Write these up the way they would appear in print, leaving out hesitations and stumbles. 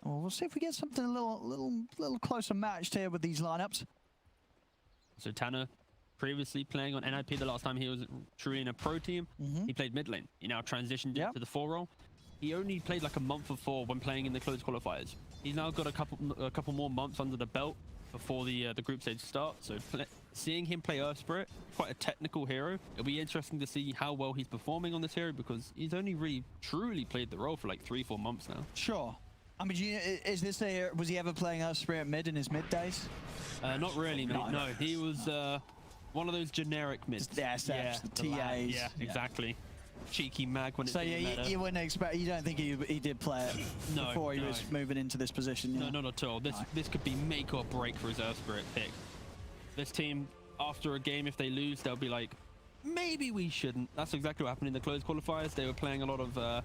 Well, we'll see if we get something a little closer matched here with these lineups. So Tanner, previously playing on NIP the last time he was truly in a pro team, he played mid lane. He now transitioned into the 4 role. He only played like a month of 4 when playing in the closed qualifiers. He's now got a couple more months under the belt before the group stage start. So seeing him play Earth Spirit, quite a technical hero. It'll be interesting to see how well he's performing on this hero because he's only really truly played the role for like 3-4 months now. Sure. I mean, is this was he ever playing Earth Spirit mid in his mid days? Not really, mate. No, he was one of those generic mids. The SFs, the TAs. Yeah, exactly. Cheeky mag when it's you wouldn't expect, you don't think he did play it before he was moving into this position? No, not at all. This could be make or break for his Earth Spirit pick. This team, after a game, if they lose, they'll be like, maybe we shouldn't. That's exactly what happened in the closed qualifiers. They were playing a lot of, I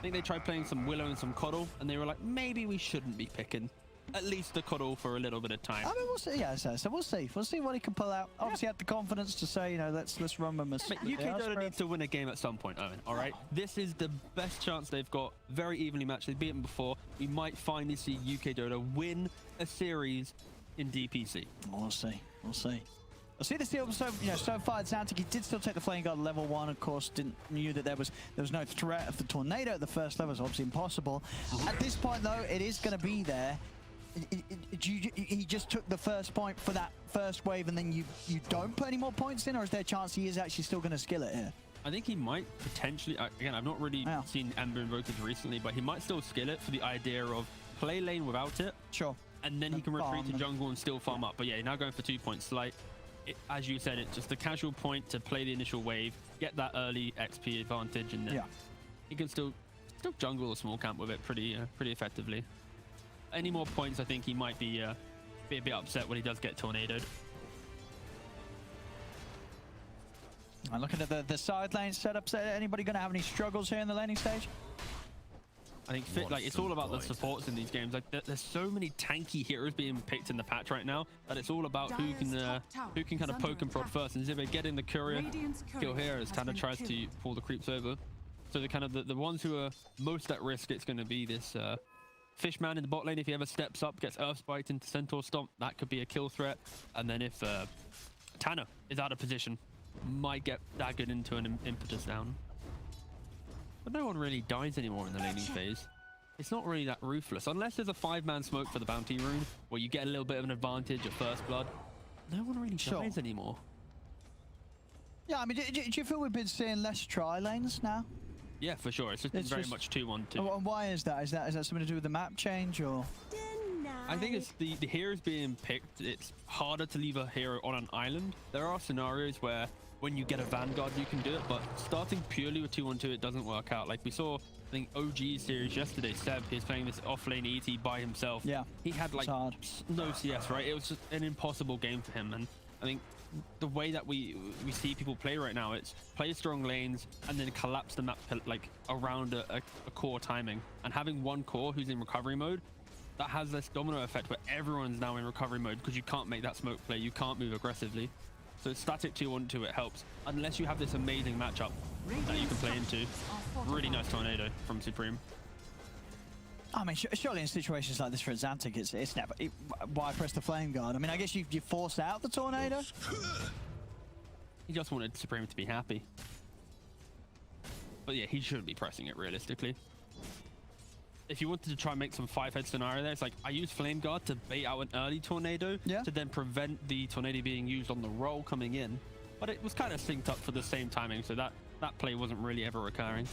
think they tried playing some Willow and some Coddle, and they were like, maybe we shouldn't be picking at least the Coddle for a little bit of time. I mean, we'll see. Yeah, so we'll see. We'll see what he can pull out. Obviously, had the confidence to say, you know, let's run with us. UK Dota needs to win a game at some point, Owen. All right, this is the best chance they've got. Very evenly matched. They've beaten before. We might finally see UK Dota win a series in DPC. We'll see. We'll see. I'll see the deal. So far, adzantick, he did still take the Flame Guard level 1. Of course, knew that there was no threat of the tornado at the first level. It's obviously impossible. At this point, though, it is going to be there. He just took the first point for that first wave, and then you don't put any more points in, or is there a chance he is actually still going to skill it here? I think he might potentially. Again, I've not really seen Ember Invokers recently, but he might still skill it for the idea of play lane without it. Sure. And then he can retreat to jungle and still farm up. But yeah, now going for 2 points. Like, as you said, it's just a casual point to play the initial wave, get that early XP advantage, and then he can still jungle a small camp with it pretty effectively. Any more points, I think he might be a bit upset when he does get tornadoed. I'm looking at the side lane setups. Anybody going to have any struggles here in the laning stage? I think it's all about the supports in these games. Like there's so many tanky heroes being picked in the patch right now that it's all about who can kind of poke and prod first. And Xibbe getting the courier kill here as Tanner tries to pull the creeps over. So the ones who are most at risk, it's going to be this Fishman in the bot lane. If he ever steps up, gets Earth Spite into Centaur Stomp, that could be a kill threat. And then if Tanner is out of position, might get daggered into an impetus down. But no one really dies anymore in the laning phase. It's not really that ruthless. Unless there's a 5-man smoke for the bounty rune, where you get a little bit of an advantage at first blood. No one really dies anymore. Yeah, I mean, do you feel we've been seeing less tri lanes now? Yeah, for sure. It's just been very much 2-1-2. And why is that? Is that something to do with the map change, or? I think it's the heroes being picked. It's harder to leave a hero on an island. There are scenarios where when you get a Vanguard, you can do it, but starting purely with 2-1-2, it doesn't work out. Like we saw, I think, OG series yesterday, Seb, he's playing this off-lane ET by himself. Yeah. He had like no CS, right? It was just an impossible game for him. And I think the way that we see people play right now, it's play strong lanes and then collapse the map like around a core timing. And having one core who's in recovery mode, that has this domino effect where everyone's now in recovery mode because you can't make that smoke play, you can't move aggressively. So static 2-1-2, it helps. Unless you have this amazing matchup that you can play into. Really nice tornado from Supream. I mean, surely in situations like this for adzantick, it's never... why press the Flame Guard? I mean, I guess you force out the tornado? He just wanted Supreme to be happy. But yeah, he shouldn't be pressing it realistically. If you wanted to try and make some 5-head scenario there, it's like I use Flame Guard to bait out an early tornado to then prevent the tornado being used on the roll coming in. But it was kind of synced up for the same timing, so that play wasn't really ever recurring.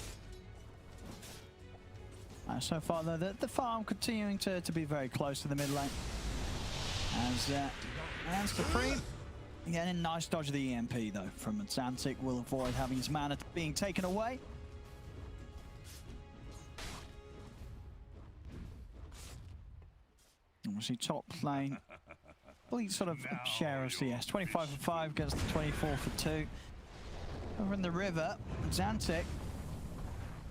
So far, though, the farm continuing to be very close to the mid lane. And Supreme getting a nice dodge of the EMP, though, from adzantick. Will avoid having his mana being taken away. Obviously, top lane, complete sort of share of CS. 25 for 5 against the 24 for 2. Over in the river, adzantick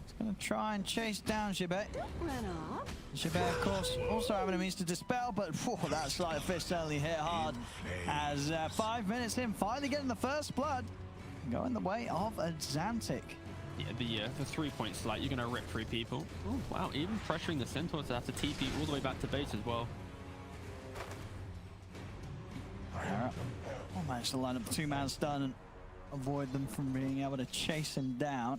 is going to try and chase down Xibbe. Xibbe, of course, also having a means to dispel, but that sleight of fist certainly hit hard. As 5 minutes in, finally getting the first blood, going the way of adzantick. the 3-point slight, you're going to rip through people. Oh, wow. Even pressuring the Centaur to have to TP all the way back to base as well. Managed to line up the 2-man stun and avoid them from being able to chase him down.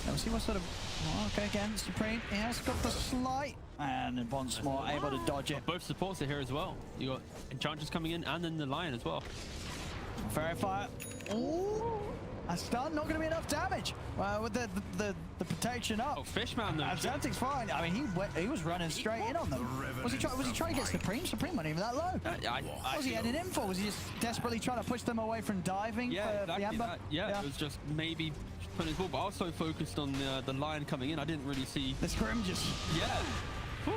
Now we'll see what sort of... Oh, okay, again, Supreme. He has got the slight. And once more, able to dodge it. Both supports are here as well. You got Enchantress coming in and then the Lion as well. Verify. Ooh, a stun, not going to be enough damage. With the protection up. Oh, Fishman though. adzantick's fine. I mean, he was running straight in on them. Was he trying to get Supreme? Supreme wasn't even that low. What was he heading in for? Was he just desperately trying to push them away from diving? Yeah, for the Ember? Yeah, it was just maybe putting his ball. But I was so focused on the Lion coming in, I didn't really see the scrim just. Yeah. Whew.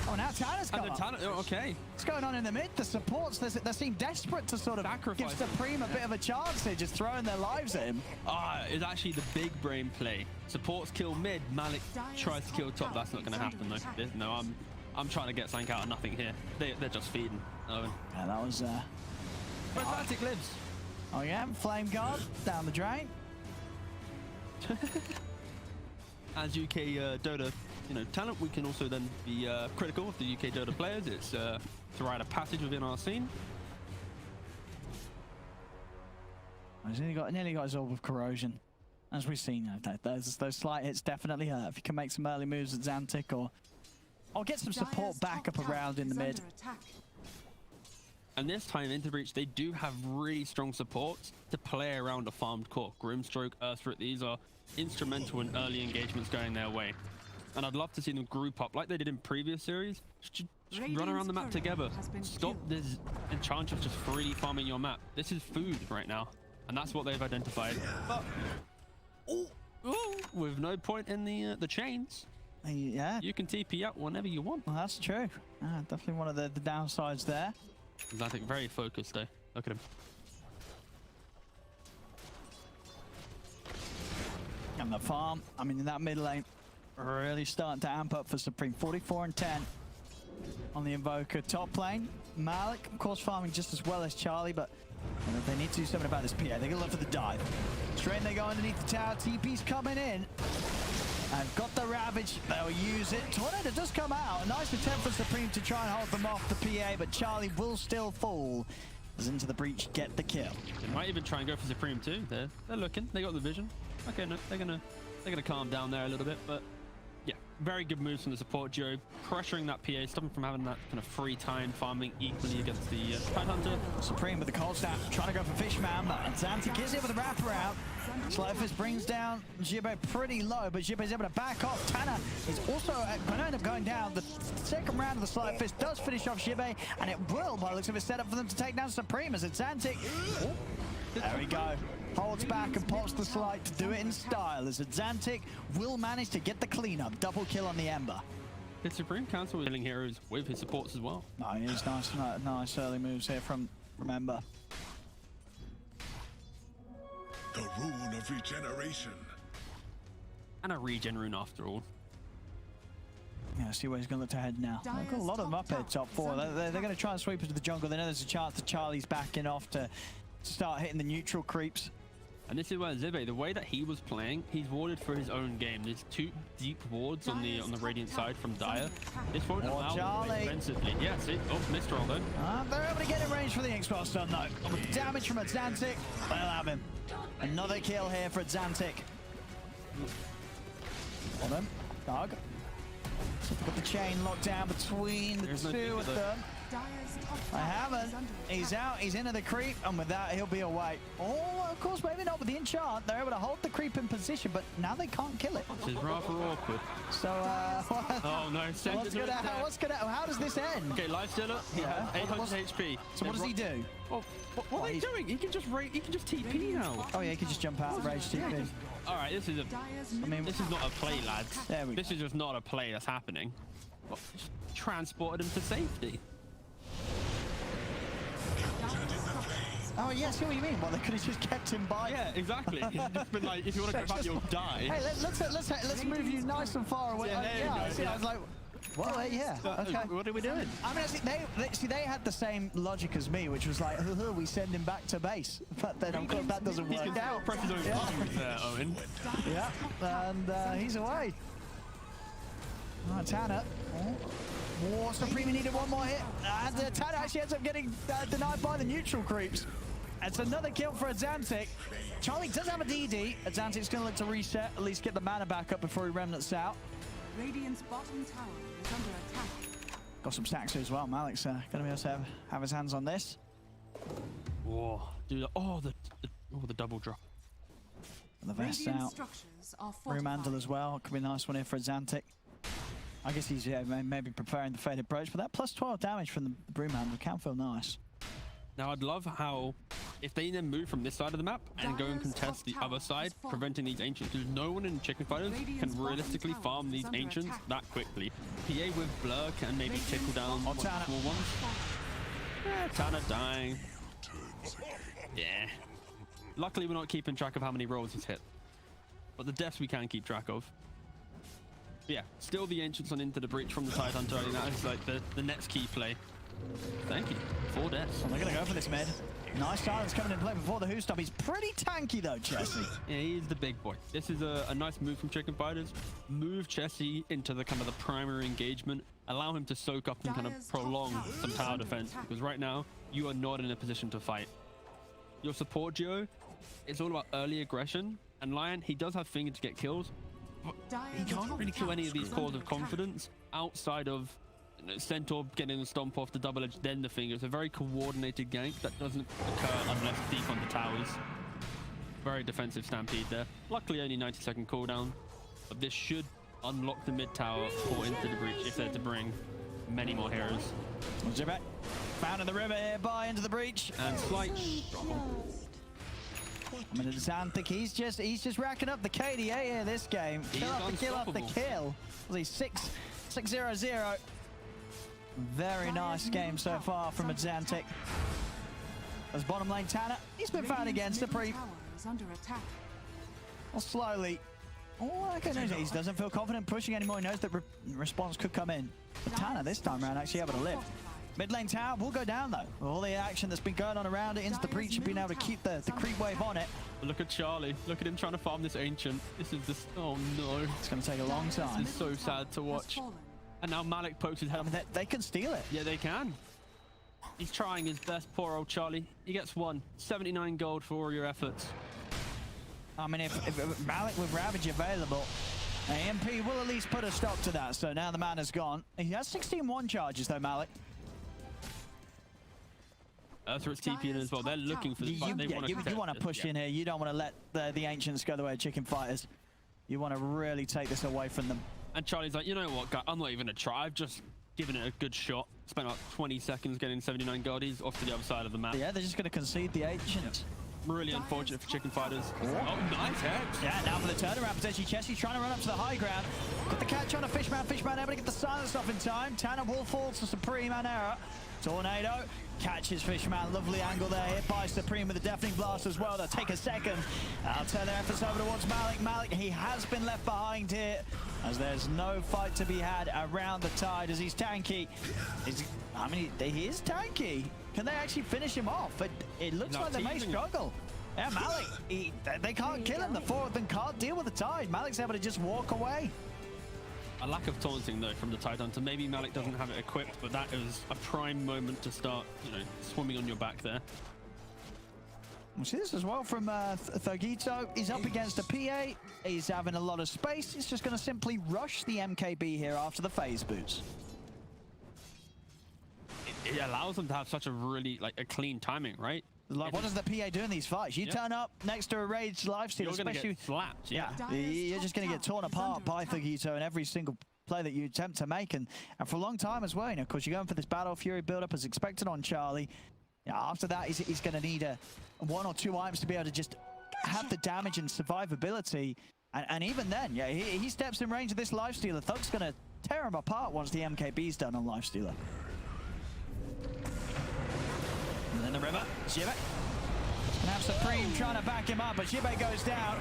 Oh, now Tanner's come up. Okay. What's going on in the mid? The supports, they seem desperate to sort of give Supreme a bit of a chance here, just throwing their lives at him. It's actually the big brain play. Supports kill mid, Malik tries to kill top. That's not going to happen though. No, I'm trying to get something out of nothing here. They're just feeding. Yeah, that was... Where adzantick lives. Oh yeah, Flame Guard down the drain. As UK Dota talent, we can also then be critical of the UK Dota players. It's a rite of passage within our scene. He's nearly got his orb of corrosion. As we've seen, those slight hits definitely hurt. If you can make some early moves at adzantick or get some support back up around in the mid. And this time into Breach, they do have really strong supports to play around a farmed core. Grimstroke, Earthroot, these are instrumental in early engagements going their way. And I'd love to see them group up like they did in previous series. Just run around the map together. Stop this Enchantress just freely farming your map. This is food right now. And that's what they've identified. But with no point in the chains. Yeah. You can TP out whenever you want. Well, that's true. Definitely one of the downsides there. I think very focused though. Look at him. And the farm, I mean, in that mid lane, really starting to amp up for Supreme. 44 and 10 on the Invoker. Top lane, Malik, of course, farming just as well as Charlie, but they need to do something about this PA. They're going to look for the dive. Straight they go underneath the tower. TP's coming in. And got the Ravage. They'll use it. Tornado does come out. A nice attempt for Supreme to try and hold them off the PA, but Charlie will still fall as into the breach, get the kill. They might even try and go for Supreme too. They're looking. They got the vision. Okay, no, they're gonna calm down there a little bit, but yeah, very good moves from the support duo, pressuring that PA, stopping from having that kind of free time farming equally against the Tidehunter. Supreme with the cold snap, trying to go for Fishman, but adzantick is able to wrap around. Slightfist brings down Xibbe pretty low, but Xibbe is able to back off. Tanner is also going to end up going down. The second round of the Slightfist does finish off Xibbe, and it will, by the looks of it, set up for them to take down Supreme as adzantick. There we go. Holds back and pops the slight to do it in style as adzantick will manage to get the cleanup. Double kill on the Ember. The Supreme Council is killing heroes with his supports as well. No, he's nice early moves here from Ember. The rune of regeneration. And a regen rune after all. Yeah, see where he's going to look to head now. They've got a lot of them up here, top four. They're going to try and sweep into the jungle. They know there's a chance that Charlie's backing off to start hitting the neutral creeps. And this is where Xibbe, the way that he was playing, he's warded for his own game. There's two deep wards on the Radiant side from Dire. This won't allow him defensively. Yeah, see? Oh, missed roll though. They're able to get in range for the X-Bar stun though. With the damage from adzantick, they'll have him. Another kill here for adzantick. Hold him. Dog. Got the chain locked down between the two of them. I haven't. He's out. He's into the creep, and with that, he'll be away. Oh, of course, maybe not with the enchant. They're able to hold the creep in position, but now they can't kill it. This is rather awkward. So, oh no! What's gonna? How does this end? Okay, life still up. Yeah. 800 HP. So what does he do? Oh, what are they doing? He can just TP now. Oh yeah, he can just jump out and rage TP. All right, this is not a play, lads. This is just not a play that's happening. Well, just transported him to safety. Oh yeah, I see what you mean. Well, they could have just kept him by. Yeah, exactly. It's just been like, if you want to go back, you'll die. Hey, let's move you nice and far away. Yeah, I was like, Well, yeah, okay. What are we doing? I mean, they had the same logic as me, which was like, we send him back to base. But then, of course, that doesn't work out. Press his own buttons there, Owen. Yeah, and he's away. Oh, Tanner. Oh, Supream needed one more hit. And Tanner actually ends up getting denied by the neutral creeps. It's another kill for adzantick. Charlie does have a DD. adzantick's going to look to reset, at least get the mana back up before he remnants out. Radiant's bottom tower is under attack. Got some stacks here as well. Malik's going to be able to have his hands on this. Whoa, dude! The double drop. And the vest out. Broomhandle as well. Could be a nice one here for adzantick. I guess he's maybe preparing the fade approach, but that plus 12 damage from the Broomhandle can feel nice. Now I'd love how, if they then move from this side of the map and go and contest the other side, preventing these ancients, because no one in Chicken Fighters can realistically farm these ancients that quickly. PA with Blur can maybe tickle down one small ones. Yeah, Tanner dying. Yeah. Luckily we're not keeping track of how many rolls he's hit, but the deaths we can keep track of. But yeah, still the ancients on into the breach from the Tidehunter. I think that is like the next key play. Thank you. 4 deaths. Well, they're going to go for this mid. Nice silence coming in play before the stop. He's pretty tanky though, Chessie. Yeah, he's the big boy. This is a nice move from Chicken Fighters. Move Chessie into the kind of the primary engagement. Allow him to soak up and kind of prolong some tower defense. Because right now, you are not in a position to fight. Your support duo, it's all about early aggression. And Lion, he does have finger to get kills. But he can't really kill any of these cores of confidence outside of Centaur getting the stomp off the double edge, then the finger. It's a very coordinated gank that doesn't occur unless deep on the towers. Very defensive stampede there. Luckily only 90-second cooldown, but this should unlock the mid tower or into the breach if they're to bring many more heroes. Xibbe found in the river here by into the breach. And slight struggle. I mean, adzantick, he's just racking up the KDA here this game. Kill after kill. Was he 6-0-0? Very nice game so far from adzantick. As bottom lane Tanner, he's been found against Supream. Well, slowly. Oh, okay, no, he doesn't feel confident pushing anymore. He knows that response could come in. But Tanner this time around actually able to live. Mid lane tower will go down though. All the action that's been going on around it into the breach and being able to keep the creep wave on it. Look at Charlie. Look at him trying to farm this ancient. This is just, oh no. It's going to take a long time. This is so sad to watch. And now Malik pokes his head. I mean, they can steal it. Yeah, they can. He's trying his best, poor old Charlie. He gets 79 gold for all your efforts. I mean, if Malik with Ravage available, AMP will at least put a stop to that. So now the mana's gone. He has 16-1 charges though, Malik. So it's TP in as well. They're looking for the fight. You want to push in here. You don't want to let the Ancients go the way of Chicken Fighters. You want to really take this away from them. And Charlie's like, you know what, guy, I'm not even going to try. I've just given it a good shot. Spent about 20 seconds getting 79 gold. He's off to the other side of the map. Yeah, they're just going to concede the Ancients. Really unfortunate for Chicken Fighters. Oh, nice hex. Yeah, now for the turnaround potentially. Chessie's trying to run up to the high ground. Got the catch on a Fishman. Fishman able to get the silence off in time. Tanner will fall to Supream and error. Tornado catches Fishman. Lovely angle there. Hit by Supream with a deafening blast as well. They'll take a second. I'll turn their efforts over towards Malik. Malik, he has been left behind here as there's no fight to be had around the tide as he's tanky. I mean, he is tanky. Can they actually finish him off? It looks like they may struggle. Yeah, Malik, they can't kill him. The four of them can't deal with the tide. Malik's able to just walk away. A lack of taunting though from the Tidehunter. Maybe Malik doesn't have it equipped, but that is a prime moment to start, you know, swimming on your back there. We'll see this as well from thugitoO. He's up against a PA. He's having a lot of space. He's just going to simply rush the MKB here after the phase boots. It allows them to have such a really, like, a clean timing, right? Like, what does the PA do in these fights? You turn up next to a rage lifesteal, you're going to get slapped. Yeah, you're just going to get torn apart by thugitoO in every single play that you attempt to make, and for a long time as well. You know, of course, you're going for this Battle Fury build-up as expected on Charlie. Yeah, after that, he's going to need one or two items to be able to just have the damage and survivability. And even then, yeah, he steps in range of this lifestealer. Thug's going to tear him apart once the MKB's done on lifestealer. And then the river, Xibbe. Gonna have Supream trying to back him up, but Xibbe goes down.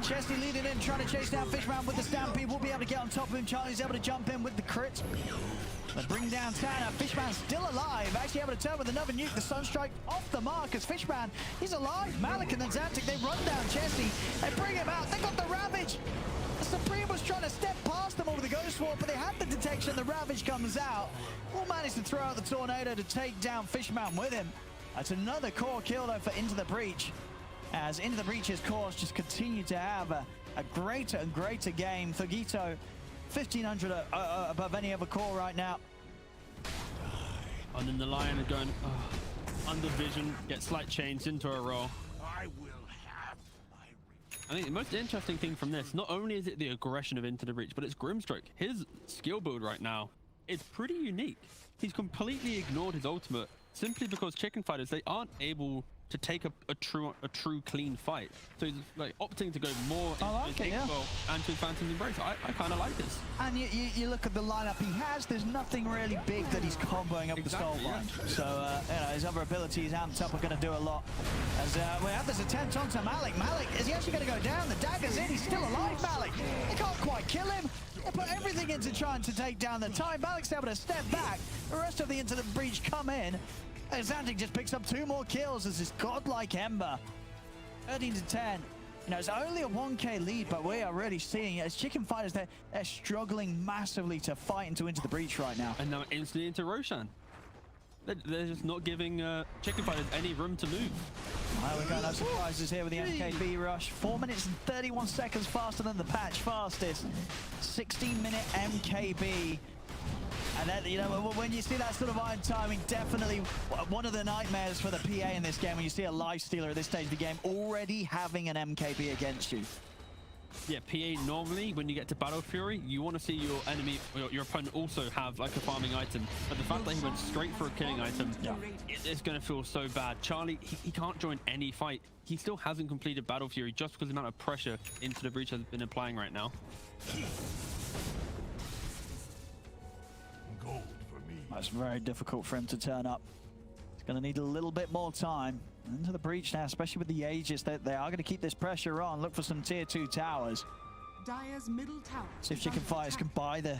Chessie leading in, trying to chase down Fishman with the Stampede. Will be able to get on top of him. Charlie's able to jump in with the crit. They bring down Tanner. Fishman's still alive. Actually able to turn with another nuke. The Sunstrike off the mark as Fishman, he's alive. Malik and adzantick, they run down Chessie. They bring him out. They got the Ravage. The Supream was trying to step past them over the Ghost Walk, but they had the detection. The Ravage comes out. Will manage to throw out the Tornado to take down Fishman with him. That's another core kill though for Into the Breach, as Into the Breach's cores just continue to have a greater and greater game. thugitoO 1500 above any other core right now. And then the Lion is going under vision, gets slight changed into a roll. I will have my revenge. I think the most interesting thing from this, not only is it the aggression of Into the Breach, but it's Grimstroke. His skill build right now is pretty unique. He's completely ignored his ultimate simply because Chicken Fighters, they aren't able to take a true clean fight. So he's like opting to go more into his Xibbe and to his Phantom's Embrace. I kind of like this. And you look at the lineup he has, there's nothing really big that he's comboing up the skull line. So you know, his other abilities amped up are going to do a lot. As we have this attempt onto Malik. Malik, is he actually going to go down? The dagger's in, he's still alive, Malik. They can't quite kill him. They put everything into trying to take down the time. Malik's able to step back. The rest of the Into the Breach come in. adzantick just picks up 2 more kills as this godlike Ember. 13 to 10. You know, it's only a 1k lead, but we are really seeing it as Chicken Fighters, they're struggling massively to fight into the breach right now. And now instantly into Roshan. They're just not giving Chicken Fighters any room to move. Well, we got no surprises here with the MKB rush. 4 minutes and 31 seconds faster than the patch fastest. 16-minute MKB. And then, you know, when you see that sort of iron timing, definitely one of the nightmares for the PA in this game, when you see a life stealer at this stage of the game already having an MKB against you. Yeah, PA normally, when you get to Battle Fury, you want to see your enemy, or your opponent also have like a farming item. But the fact that he went straight for a killing item, it's going to feel so bad. Charlie, he can't join any fight. He still hasn't completed Battle Fury just because the amount of pressure Into the Breach has been applying right now. Gold for me. It's very difficult for him to turn up. He's going to need a little bit more time. Into the Breach now, especially with the Aegis, they are going to keep this pressure on. Look for some tier 2 towers. Dire's middle tower. See if Chicken Fighters can buy the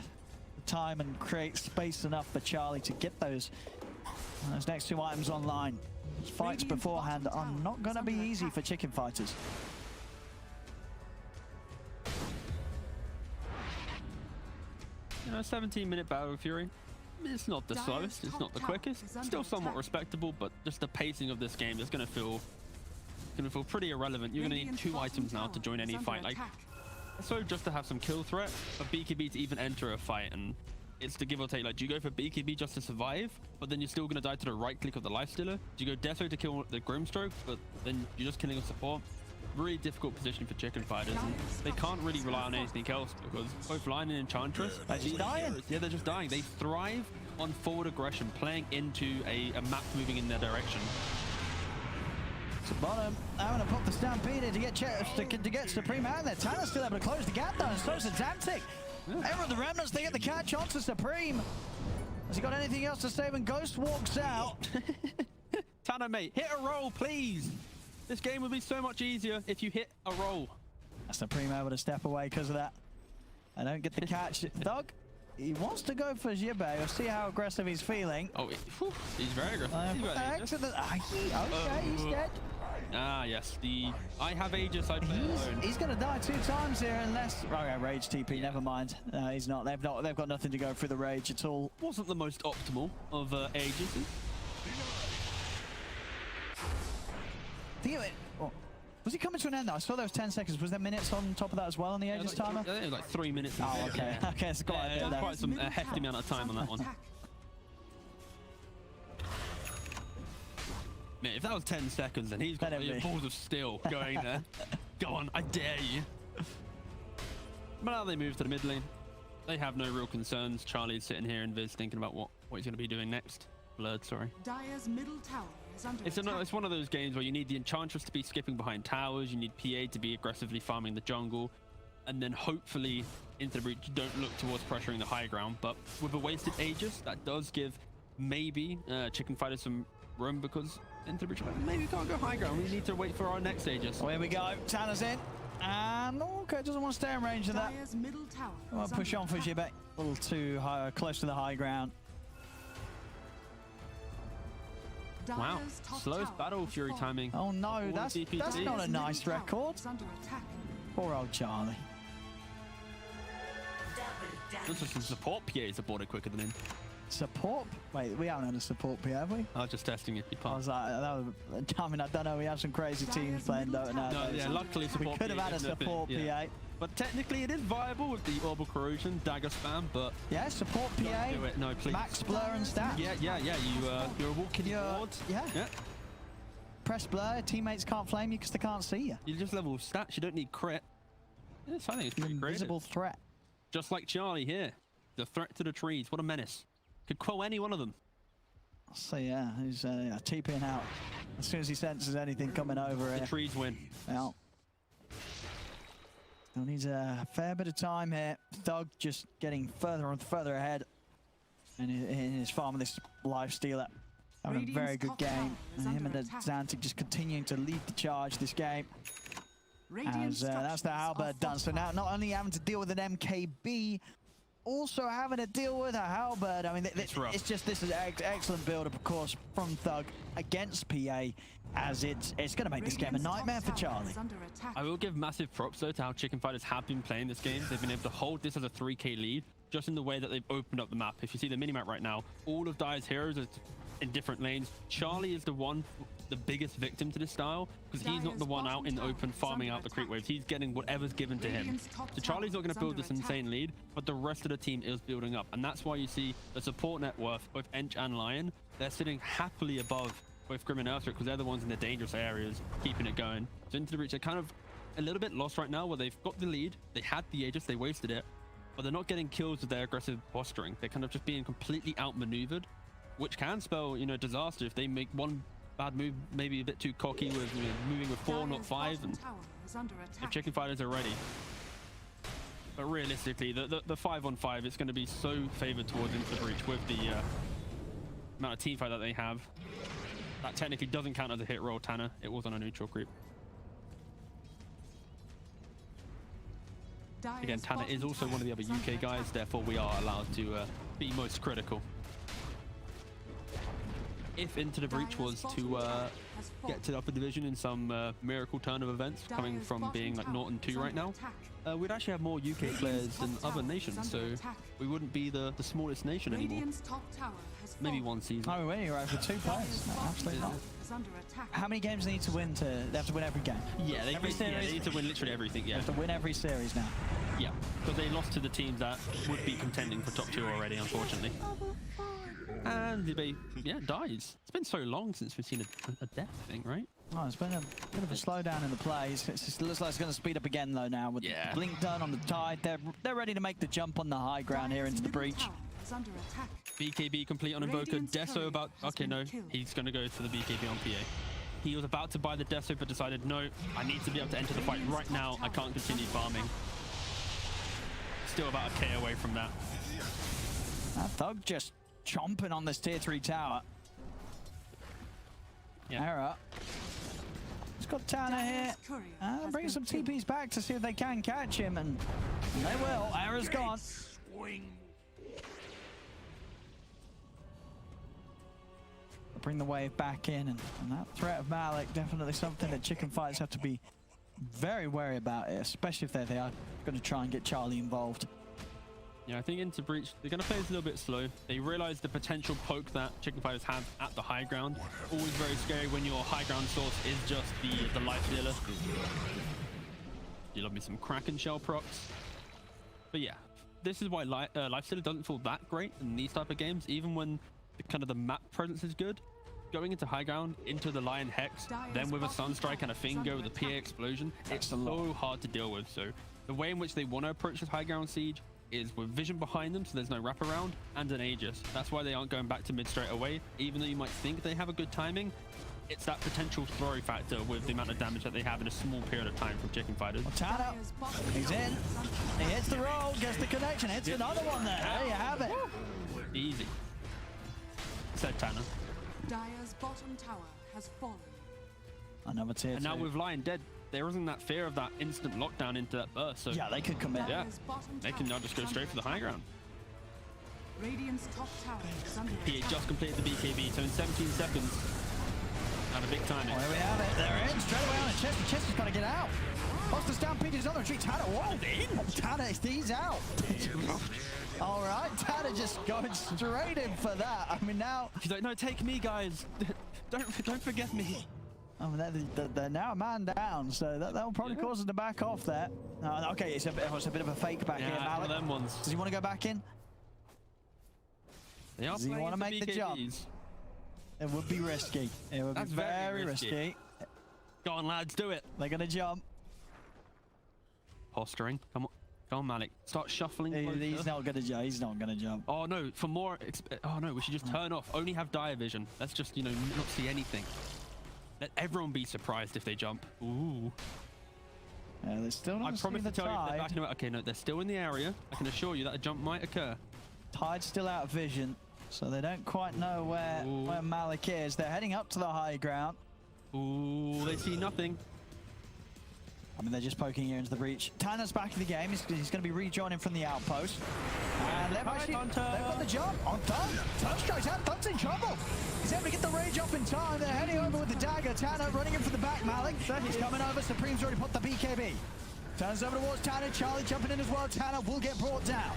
time and create space enough for Charlie to get those next 2 items online. Those fights beforehand are not going to be easy for Chicken Fighters. You know, 17-minute Battle Fury. It's not the slowest, it's not the quickest. Still somewhat respectable, but just the pacing of this game is going to feel pretty irrelevant. You're going to need 2 items now to join any fight. Like, so just to have some kill threat, for BKB to even enter a fight, and it's the give or take. Like, do you go for BKB just to survive, but then you're still going to die to the right click of the life stealer? Do you go Deathstroke to kill the Grimstroke, but then you're just killing a support? Really difficult position for Chicken Fighters, and they can't really rely on anything else because both Lion and Enchantress, they're just dying. Yeah, they're just dying. They thrive on forward aggression, playing into a map moving in their direction. So bottom, having to pop the Stampede to get Supreme out there. Tanner's still able to close the gap though, and so's adzantick. Ever the Remnants, they get the catch onto Supreme. Has he got anything else to say when Ghost walks out? Tanner, mate, hit a roll, please. This game would be so much easier if you hit a roll. Supreme able to step away because of that. I don't get the catch. Thug, he wants to go for Xibbe. We'll see how aggressive he's feeling. Oh, he's very aggressive. Excellent. Okay, he's dead. Ah, yes. I have Aegis. I play alone. He's going to die 2 times here unless... Okay, Rage TP, never mind. He's not. They've got nothing to go through the Rage at all. Wasn't the most optimal of Aegis. Was he coming to an end though? I saw there was 10 seconds. Was there minutes on top of that as well on the Aegis timer? I think it was like 3 minutes. Oh, okay. Okay, it's quite a bit there. Quite some hefty amount of time on that one. Man, if that was 10 seconds, then he's got balls of steel going there. Go on, I dare you. But now they move to the mid lane. They have no real concerns. Charlie's sitting here and Viz thinking about what he's going to be doing next. Blurred, sorry. Dire's middle tower. It's one of those games where you need the Enchantress to be skipping behind towers, you need PA to be aggressively farming the jungle, and then hopefully Into the Breach don't look towards pressuring the high ground. But with a wasted Aegis, that does give maybe Chicken Fighters some room, because Into the Breach maybe can't go high ground. We need to wait for our next Aegis. Oh, here we go. Tanner's in. And okay, doesn't want to stay in range of that. Dire's middle tower I want is to push under on for attack. Xibbe. A little too high, close to the high ground. Wow, Dire's top slowest tower battle has Fury fallen. timing. Oh no, All that's DPC. not a Dire's nice middle tower record. is under attack. Poor old Charlie. This is some support PAs aborted quicker than him. Support? Wait, we haven't had a support P, have we? I was just testing if you I passed. was like, I mean, I don't know. We have some crazy teams playing Dota now. No, yeah, luckily We support could have PA had a isn't support thing, yeah. PA. But technically it is viable with the orbital corrosion, dagger spam, but Yeah, support PA. don't do it. No, please. Max blur and stat. Yeah. You're a walking board. Yeah. Yeah. Press blur. Teammates can't flame you because they can't see you. You just level stats. You don't need crit. Yes, I think it's pretty creative. Invisible threat. Just like Charlie here. The threat to the trees. What a menace. Could quell any one of them. So yeah, he's TPing out as soon as he senses anything coming over The here. trees win. Well, still needs a fair bit of time here. Thug just getting further and further ahead, and in his farm of this life stealer having a very good game. And him and the adzantick just continuing to lead the charge this game. As that's the halberd done. So now not only having to deal with an MKB, also having to deal with a halberd. I mean, it's just this is excellent build-up, of course, from Thug against PA, as it's going to make this game a nightmare for Charlie. I will give massive props though to how Chicken Fighters have been playing this game. They've been able to hold this as a 3k lead, just in the way that they've opened up the map. If you see the minimap right now, all of Dire's heroes are in different lanes. Charlie is the biggest victim to this style, because he's not the one out in the open farming out the creep waves. He's getting whatever's given to him. So Charlie's not going to build this insane lead, but the rest of the team is building up, and that's why you see the support net worth, both Ench and Lion, they're sitting happily above both Grim and Earthquake, because they're the ones in the dangerous areas keeping it going. So Into the Breach, they're kind of a little bit lost right now, where they've got the lead, they had the Aegis, they wasted it, but they're not getting kills with their aggressive posturing. They're kind of just being completely outmaneuvered, which can spell, you know, disaster if they make one bad move, maybe a bit too cocky with moving with 4, not 5, and if Chicken Fighters are ready. But realistically, the 5-on-5 is going to be so favored towards Into the Breach with the amount of team fight that they have. That technically doesn't count as a hit roll, Tanner. It was on a neutral creep. Again, Tanner is also one of the other UK guys, therefore we are allowed to be most critical. If Into the Breach was to get to the upper division in some miracle turn of events, coming from being like 0-2 right now, we'd actually have more UK players than other nations, so we wouldn't be the smallest nation anymore. Maybe one season. Oh, wait, you're right for 2 players. No, absolutely not. How many games they need to win they have to win every game? Yeah, they need to win literally everything, yeah. They have to win every series now. Yeah, because they lost to the teams that would be contending for top 2 already, unfortunately. And Xibbe, yeah, dies. It's been so long since we've seen a death thing, right? Oh, it's been a bit of a slowdown in the plays. It just looks like it's going to speed up again, though, now. With the blink done on the tide, they're ready to make the jump on the high ground here into the breach. BKB complete on Invoker. Deso about... Okay, no. He's going to go for the BKB on PA. He was about to buy the Deso, but decided, no, I need to be able to enter the fight right now. I can't continue farming. Still about a K away from that. That Thug just chomping on this tier 3 tower. Yeah. Error. He's got Tanner here. Bring some TPs back to see if they can catch him, and they will. Error's gone. Swing. Bring the wave back in, and that threat of Malik, definitely something that Chicken Fighters have to be very wary about, especially if they are going to try and get Charlie involved. Yeah, I think Into Breach, they're going to play this a little bit slow. They realize the potential poke that Chicken Fighters have at the high ground. Always very scary when your high ground source is just the life stealer. You love me some Kraken shell procs. But yeah, this is why life stealer doesn't feel that great in these type of games, even when the map presence is good. Going into high ground, into the Lion Hex, then with a Sunstrike and a Finger with a PA explosion, it's so hard to deal with. So the way in which they want to approach this high ground siege is with vision behind them, so there's no wraparound, and an Aegis. That's why they aren't going back to mid straight away, even though you might think they have a good timing. It's that potential throw factor with the amount of damage that they have in a small period of time from Chicken Fighters. Tanner, he's in. He hits the roll, gets the connection, hits another one there. There you have it. Easy. Said Tanner. Dire's bottom tower has fallen. Another tier 2. And now with Lion dead, there isn't that fear of that instant lockdown into that burst. So Yeah, they could commit. yeah, Dire's bottom they can now tower just go is straight for the under high attack. ground. Radiant's top tower is under He attack. just completed the BKB, so in 17 seconds, and a big timing. There we have it. They're in straight away on it. Chessie's got to get out. Foster Stampede is on the retreat. Tanner, what? Tanner, he's out. All right, Tanner just going straight in for that. I mean, now... He's like, no, take me, guys. don't forget me. I mean, they're now a man down, so that'll probably cause them to back off there. Okay, it's a bit of a fake back here, Yeah, one of Malik. them ones. Does he want to go back in? They are Does he playing wanna for make the jump? BKBs. It would be risky. It would That's be very very risky. risky. Go on, lads, do it. They're going to jump. Posturing. Come on, Malik. Start shuffling. He's closer. not going to jump. He's not going to jump. Oh no, for more. Oh no, we should just turn off. Only have dire vision. Let's just, you know, not see anything. Let everyone be surprised if they jump. Ooh. Yeah, they're still not I promise to the tell you if they're tide. backing away. Okay, no, they're still in the area. I can assure you that a jump might occur. Tide's still out of vision, so they don't quite know where Malik is. They're heading up to the high ground. Ooh, they see nothing. I mean, they're just poking here into the breach. Tanner's back in the game. He's going to be rejoining from the outpost. And they've got the jump on Thug. Thug strikes out. Thug's in trouble. He's able to get the rage off in time. They're heading over with the dagger. Tanner running in for the back. Malik, he's coming over. Supreme's already put the BKB. Turns over towards Tanner. Charlie jumping in as well. Tanner will get brought down.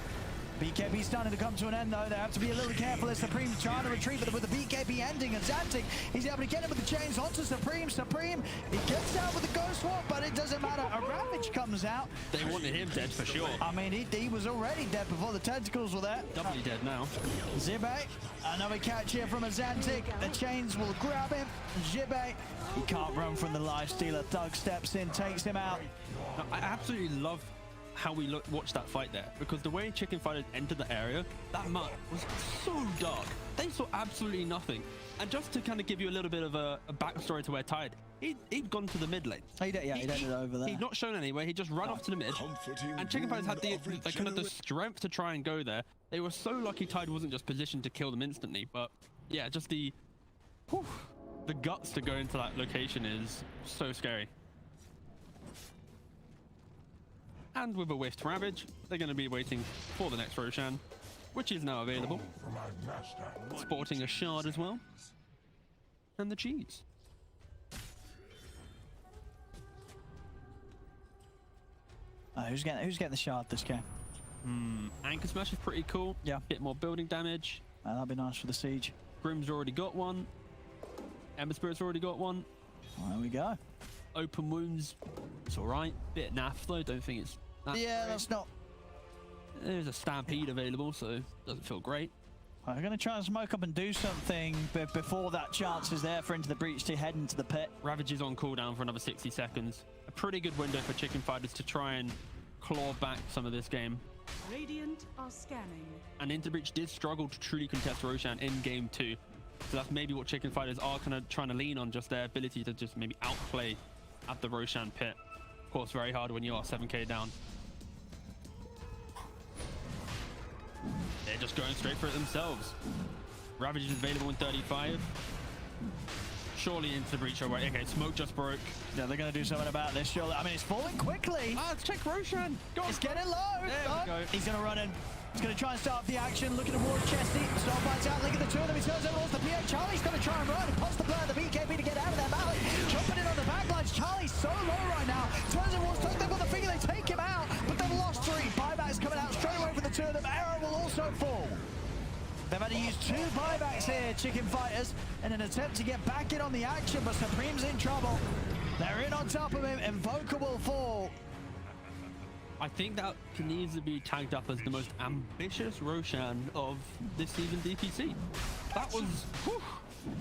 BKB starting to come to an end though. They have to be a little careful as Supreme's trying to retreat, but with the BKB ending, adzantick, he's able to get him with the chains onto Supream. Supream, he gets out with the ghost swap, but it doesn't matter. A Ravage comes out. They wanted him dead for sure. I mean, he was already dead before the tentacles were there. Doubly dead now. Xibbe, another catch here from adzantick. The chains will grab him. Xibbe, he can't run from the lifestealer. Thug steps in, takes him out. Now, I absolutely love how we watched that fight there, because the way chicken fighters entered the area, that map was so dark. They saw absolutely nothing. And just to kind of give you a little bit of a backstory to where Tide, he'd gone to the mid lane. He'd ended over there. He'd not shown anywhere. He just ran off to the mid. And chicken fighters had the kind of the strength to try and go there. They were so lucky Tide wasn't just positioned to kill them instantly. But yeah, just the guts to go into that location is so scary. And with a whiffed Ravage, they're going to be waiting for the next Roshan, which is now available. Sporting a shard as well. And the cheese. Who's getting the shard this game? Anchor Smash is pretty cool. Yeah. Get more building damage. That'd be nice for the siege. Grim's already got one. Ember Spirit's already got one. There we go. Open Wounds, it's alright. Bit naff though, don't think it's that Yeah, great. that's not... There's a Stampede available, so doesn't feel great. I'm going to try and smoke up and do something before that chance is there for Into the Breach to head into the pit. Ravage is on cooldown for another 60 seconds. A pretty good window for chicken fighters to try and claw back some of this game. Radiant are scanning. And Into the Breach did struggle to truly contest Roshan in game 2. So that's maybe what chicken fighters are kind of trying to lean on, just their ability to just maybe outplay at the Roshan pit. Of course, very hard when you are 7k down. They're just going straight for it themselves. Ravage is available in 35. Surely Into the Breach are right. Okay, smoke just broke. Yeah, they're going to do something about this, surely. I mean, it's falling quickly. Ah, let's check Roshan. Go on. It's getting low. There we go. He's going to run in. He's going to try and start the action, looking towards Chessie. Starbites out, looking at the two of them. He turns over towards the PA. Charlie's going to try and run. He pops the player, the BKB to get out of there. Malik jumping in on the backlines. Charlie's so low right now. Turns over towards Thug. They've got the finger. They take him out, but they've lost 3. Buybacks coming out straight away for the two of them. Arrow will also fall. They've had to use 2 buybacks here, chicken fighters, in an attempt to get back in on the action, but Supreme's in trouble. They're in on top of him. Invoker will fall. I think that needs to be tagged up as the most ambitious Roshan of this season DPC. That was, whew,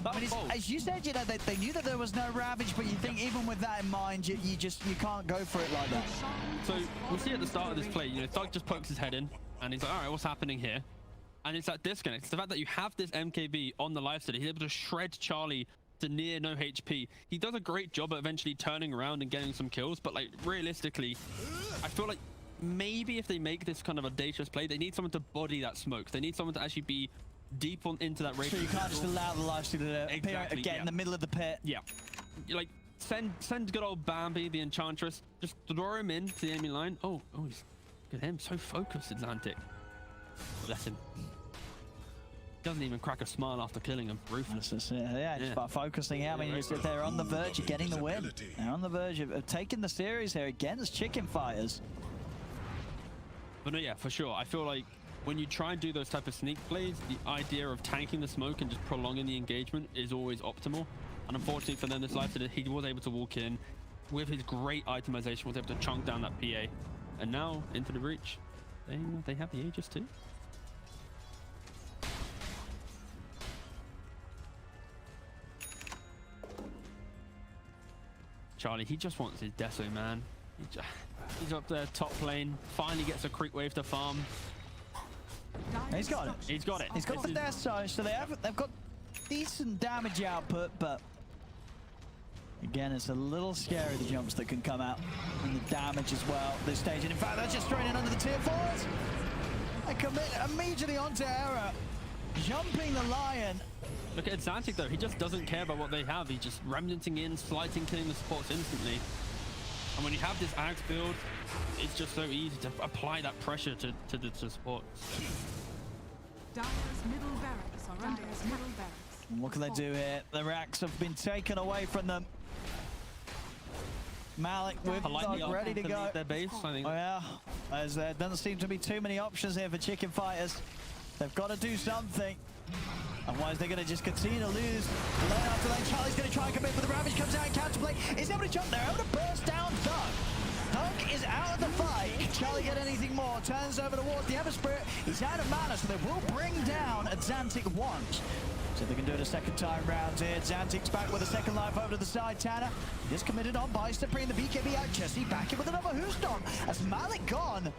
that was bold. As you said, you know, they knew that there was no Ravage, but you think even with that in mind, you can't go for it like that. So we see at the start of this play, you know, Thug just pokes his head in, and he's like, all right, what's happening here? And it's that disconnect. It's the fact that you have this MKB on the lifestealer. He's able to shred Charlie to near no HP. He does a great job at eventually turning around and getting some kills, but like realistically, I feel like maybe if they make this kind of audacious play, they need someone to body that smoke. They need someone to actually be deep on into that range. So you can't just allow the lifestealer to appear again in the middle of the pit. Yeah. Like, send good old Bambi, the Enchantress. Just throw him into the enemy line. Oh, he's look at him, so focused, adzantick. Bless him. Doesn't even crack a smile after killing him. Ruthless. Yeah, just by focusing. I mean, they're on the verge of getting the win. They're on the verge of taking the series here against Chicken Fighters. But no, yeah, for sure. I feel like when you try and do those type of sneak plays, the idea of tanking the smoke and just prolonging the engagement is always optimal. And unfortunately for them, this life, he was able to walk in with his great itemization, was able to chunk down that PA. And now into the breach. They have the Aegis too. Charlie, he just wants his Deso, man. He's up there, top lane. Finally gets a creep wave to farm. He's got it. He's got it. He's got the Deso, so they've got decent damage output, but again, it's a little scary, the jumps that can come out and the damage as well this stage. And in fact, that's just straight in under the tier 4s. They commit immediately onto error, jumping the Lion. Look at adzantick though, he just doesn't care about what they have. He's just remnanting in, slighting, killing the supports instantly. And when you have this Axe build, it's just so easy to apply that pressure to the supports. Dire's middle barracks are under attack. What can they do here? The racks have been taken away from them. Malik with Thug ready to go. Their base, I think. Oh yeah, as there doesn't seem to be too many options here for Chicken Fighters. They've got to do something. Otherwise, they're going to just continue to lose lane after lane. Charlie's going to try and commit, but the Ravage comes out and counterplay. He's able to jump there, able to burst down Thug. Thug is out of the fight. Can Charlie get anything more? Turns over towards the Ember Spirit. He's out of mana, so they will bring down adzantick once. So they can do it a second time round here. adzantick's back with a second life over to the side. Tanner is committed on by Supream. The BKB out. Chessie back in with another Who's-Dom. As Malik gone.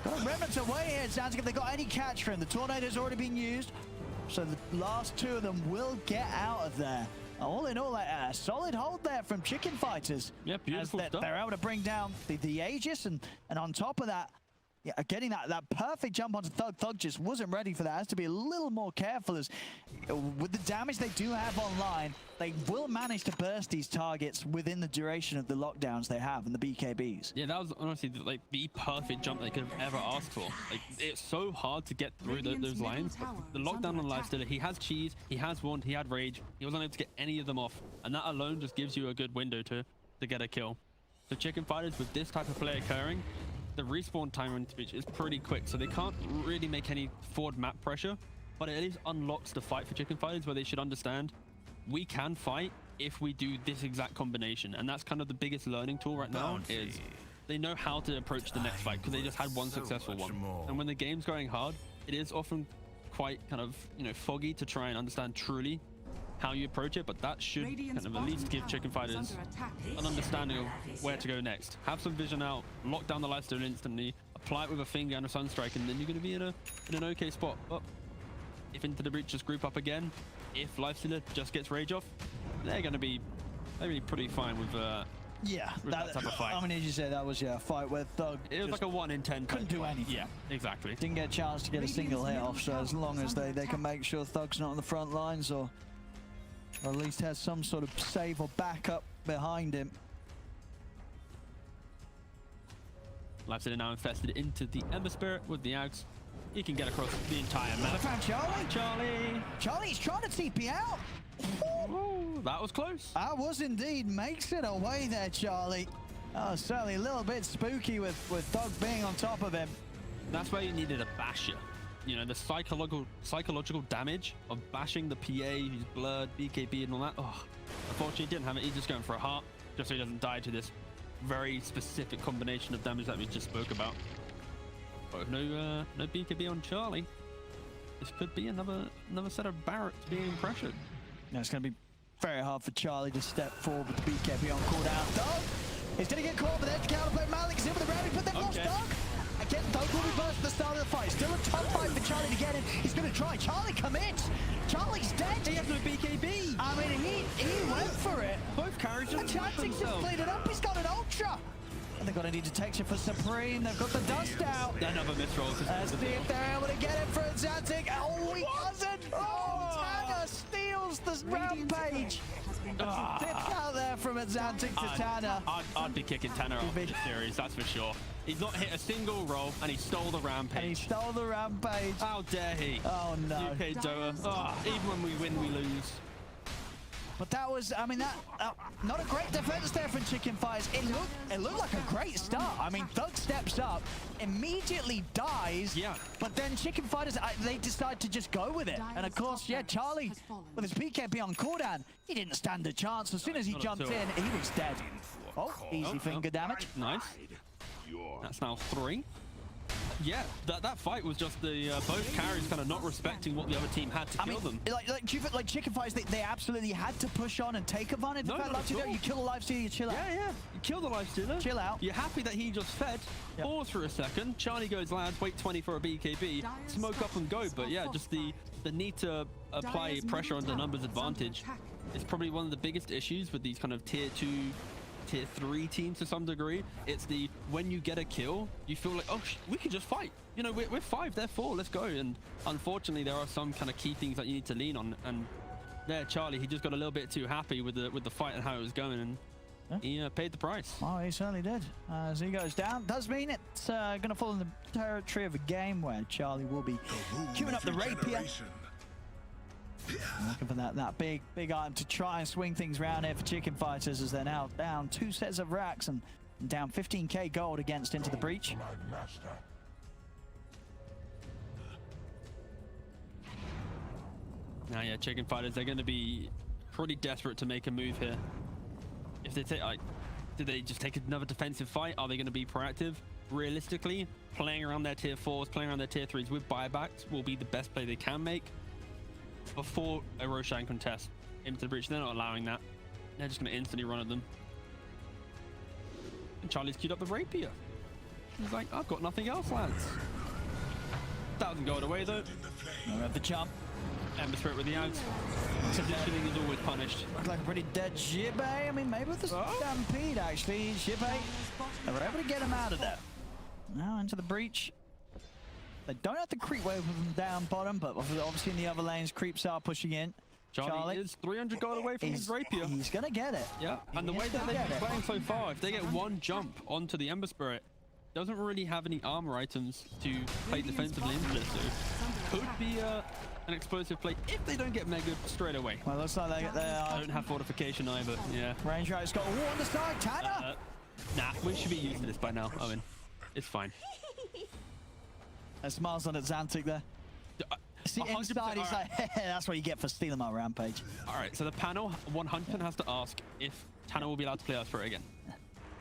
Got a remnant away here. adzantick, if they got any catch for him. The Tornado's already been used. So the last two of them will get out of there. All in all, a solid hold there from Chicken Fighters. Yeah, beautiful stuff. They're able to bring down the Aegis, and on top of that, yeah, getting that perfect jump onto Thug. Thug just wasn't ready for that. Has to be a little more careful, as with the damage they do have online, they will manage to burst these targets within the duration of the lockdowns they have and the BKBs. Yeah, that was honestly like the perfect jump they could have ever asked for. Like, it's so hard to get through those lines. The lockdown on Lifestealer, he has cheese, he has wand, he had rage. He wasn't able to get any of them off, and that alone just gives you a good window to get a kill. So Chicken Fighters, with this type of play occurring, the respawn time on Twitch is pretty quick, so they can't really make any forward map pressure, but it at least unlocks the fight for Chicken Fighters, where they should understand we can fight if we do this exact combination. And that's kind of the biggest learning tool right now, is they know how to approach the next fight because they just had one successful one. And when the game's going hard, it is often quite kind of, you know, foggy to try and understand truly how you approach it, but that should kind of at least give Chicken Fighters an understanding of where to go next. Have some vision out, lock down the lifesteal instantly, apply it with a finger and a sunstrike, and then you're going to be in an okay spot. But if Into the Breach just group up again, if Lifestealer just gets rage off, they're going to be pretty fine with that type of fight. I mean, as you say, that was a fight where Thug it was like a 1 in 10 couldn't do anything. Yeah, exactly. Didn't get a chance to get a single hit off, so as long as they can make sure Thug's not on the front lines, or at least has some sort of save or backup behind him. Lifestealer now infested into the Ember Spirit with the Axe. He can get across the entire map. They found Charlie. Charlie's trying to TP out. Ooh, that was close. That was indeed. Makes it away there, Charlie. Oh, certainly a little bit spooky with Thug being on top of him. That's where you needed a basher. You know, the psychological damage of bashing the PA, who's blurred, BKB and all that. Oh, unfortunately, he didn't have it. He's just going for a heart, just so he doesn't die to this very specific combination of damage that we just spoke about. But no BKB on Charlie. This could be another set of barracks being pressured. Now it's going to be very hard for Charlie to step forward with the BKB on cooldown. Thug is going to get caught, but there's the counterplay. Malik's in with the rally, but they've lost Thug. Again, Thug will be burst at the start of the fight. Still a tough fight for Charlie to get in. He's going to try. Charlie commits. Charlie's dead. He has no BKB. I mean, he went for it. Both carries just adzantick's just played it up. He's got an ultra. And they've got a need detection for Supreme. They've got the dust out. Another misroll. Let's see if they're able to get it for adzantick. Oh, he doesn't. Oh, Tanner steals the rampage. Flipped out there from adzantick to Tanner. I'd be kicking Tanner off this series, that's for sure. He's not hit a single roll, and he stole the rampage. And he stole the rampage. How dare he? Oh no. UK Dota. Oh, even when we win, we lose. But that was, I mean, that not a great defense there from Chicken Fighters. It looked like a great start. I mean, Thug steps up, immediately dies. Yeah. But then Chicken Fighters, they decide to just go with it. And of course, yeah, Charlie, with his BKB on cooldown, he didn't stand a chance. As soon as he jumped in, he was dead. Oh, easy finger damage. Nice. That's now 3. Yeah, that fight was just the both carries kind of not respecting what the other team had to kill them. Like Chicken Fighters, they absolutely had to push on and take advantage of that. Like, you kill the lifestealer, you chill out. Yeah. You kill the lifestealer. Chill out. You're happy that he just fed. Yep. Pause for a second. Charlie goes, lads, wait 20 for a BKB. Smoke up and go. But yeah, just the need to apply pressure on the numbers advantage is probably one of the biggest issues with these kind of tier 2, tier 3 teams to some degree. It's the when you get a kill, you feel like, oh, we can just fight. You know, we're 5, they're 4, let's go. And unfortunately, there are some kind of key things that you need to lean on. And there, Charlie, he just got a little bit too happy with the fight and how it was going, and he paid the price. Oh, he certainly did. As he goes down, does mean it's going to fall in the territory of a game where Charlie will be queuing up the rapier. Looking for that big item to try and swing things around here for Chicken Fighters, as they're now down 2 sets of racks and down 15k gold against Into the Breach. Now, yeah, Chicken Fighters, they're going to be pretty desperate to make a move here. If they take, do they just take another defensive fight? Are they going to be proactive? Realistically, playing around their tier 4s, playing around their tier 3s with buybacks will be the best play they can make before a Roshan contest into the breach. They're not allowing that. They're just going to instantly run at them. And Charlie's queued up the rapier. He's like, I've got nothing else, lads. 1,000 gold away though. We have the jump. Ember Spirit with the outs. Conditioning is always punished. Looks like a pretty dead Xibbe. I mean, maybe with the stampede, actually. Xibbe, they were able to get him out of there. Now into the breach. They don't have to creep way from down bottom, but obviously in the other lanes, creeps are pushing in. Charlie is 300 gold away from his rapier. He's going to get it. Yeah, and the way that they've been playing so far, if they get one jump onto the Ember Spirit, doesn't really have any armor items to play defensively into this, so could be an explosive play if they don't get mega straight away. Well, it looks like they don't have fortification either. Yeah. Range Rider's got a war on the side. Tanner! Nah, we should be used to this by now, Owen. It's fine. There's smiles on adzantick there. See, inside he's like, that's what you get for stealing my rampage. All right, so the panel 100% has to ask if Tanner will be allowed to play us for it again.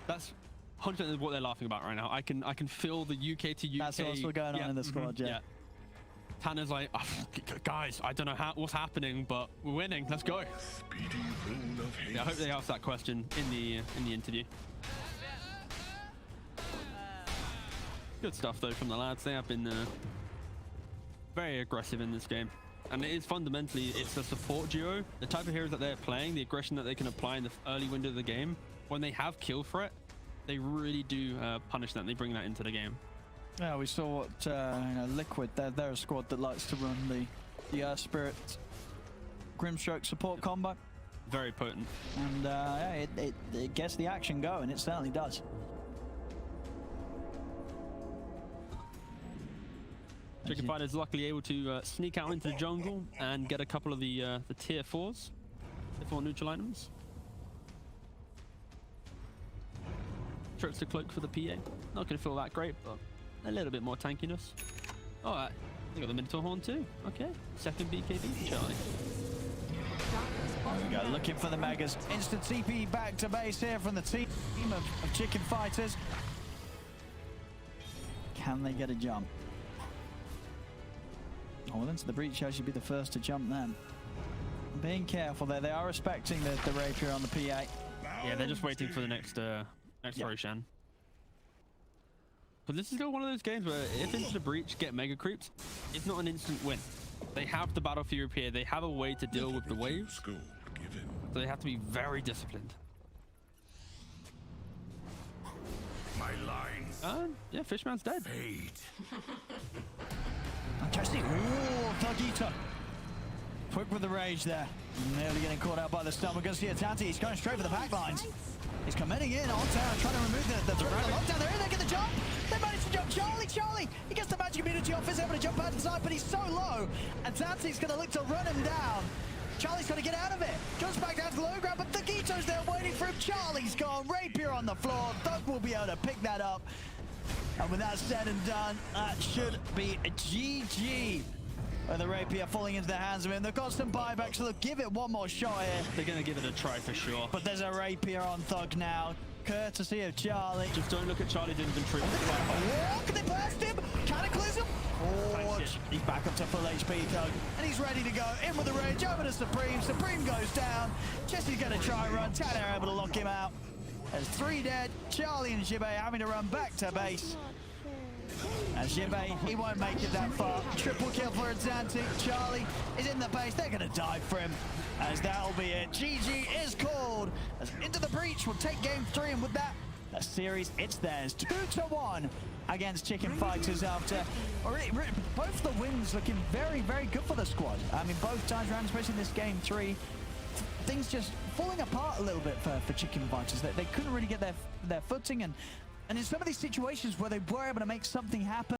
That's 100% what they're laughing about right now. I can feel the UK to UK. That's what's going on in the squad, yeah. Tanner's like, oh, guys, I don't know what's happening, but we're winning. Let's go. Yeah, I hope they ask that question in the interview. Good stuff though from the lads. They have been very aggressive in this game, and it is fundamentally it's the support duo, the type of heroes that they're playing, the aggression that they can apply in the early window of the game. When they have kill threat, they really do punish that, and they bring that into the game. Yeah, we saw what Liquid. They're a squad that likes to run the Earth Spirit Grimstroke support combo. Very potent, and it gets the action going. It certainly does. Chicken Fighters luckily able to sneak out into the jungle and get a couple of the tier 4s, tier 4 neutral items. Trips to cloak for the PA. Not going to feel that great, but a little bit more tankiness. All right, they got the Minotaur Horn too. Okay, second BKB for Charlie. There we go, looking for the Megas. Instant TP back to base here from the team of Chicken Fighters. Can they get a jump? Oh, well, into the breach, I should be the first to jump then. Being careful there, they are respecting the rapier on the PA. Yeah, they're just waiting for the next Roshan. But this is still one of those games where if into the breach get mega creeps, it's not an instant win. They have the battle fury here, they have a way to deal with the waves, so they have to be very disciplined. My lines. Yeah, Fishman's dead. Fade. Chessie, ooh, thugitoO. quick with the rage there. Nearly getting caught out by the stun. We're going to see adzantick. He's going straight for the back lines. He's committing in on town, trying to remove the lockdown. They're in there, get the jump. They managed to jump. Charlie, he gets the magic immunity off. He's able to jump out inside, but he's so low. adzantick's going to look to run him down. Charlie's got to get out of it. Jumps back down to the low ground, but thugito's there waiting for him. Charlie's gone. Rapier on the floor. Thug will be able to pick that up. And with that said and done, that should be a GG. With the rapier falling into the hands of him. They've got some buybacks, so they'll give it one more shot here. They're going to give it a try for sure. But there's a rapier on Thug now, courtesy of Charlie. Just don't look at Charlie's inventory. Oh, can they blast him? Cataclysm? Oh, he's back up to full HP, Thug. And he's ready to go. In with the rage, over to Supream. Supream goes down. Chessie's going to try and run. Tanner able to lock him out. There's 3 dead. Charlie and Xibbe having to run back to base. And Xibbe, he won't make it that far. Triple kill for adzantick. Charlie is in the base. They're going to dive for him. As that'll be it. GG is called. As Into the Breach will take game 3. And with that, the series, it's theirs. 2-1 against Chicken Fighters after both the wins looking very, very good for the squad. I mean, both times around, especially in this game 3, things just falling apart a little bit for Chicken Fighters. They couldn't really get their footing, and in some of these situations where they were able to make something happen,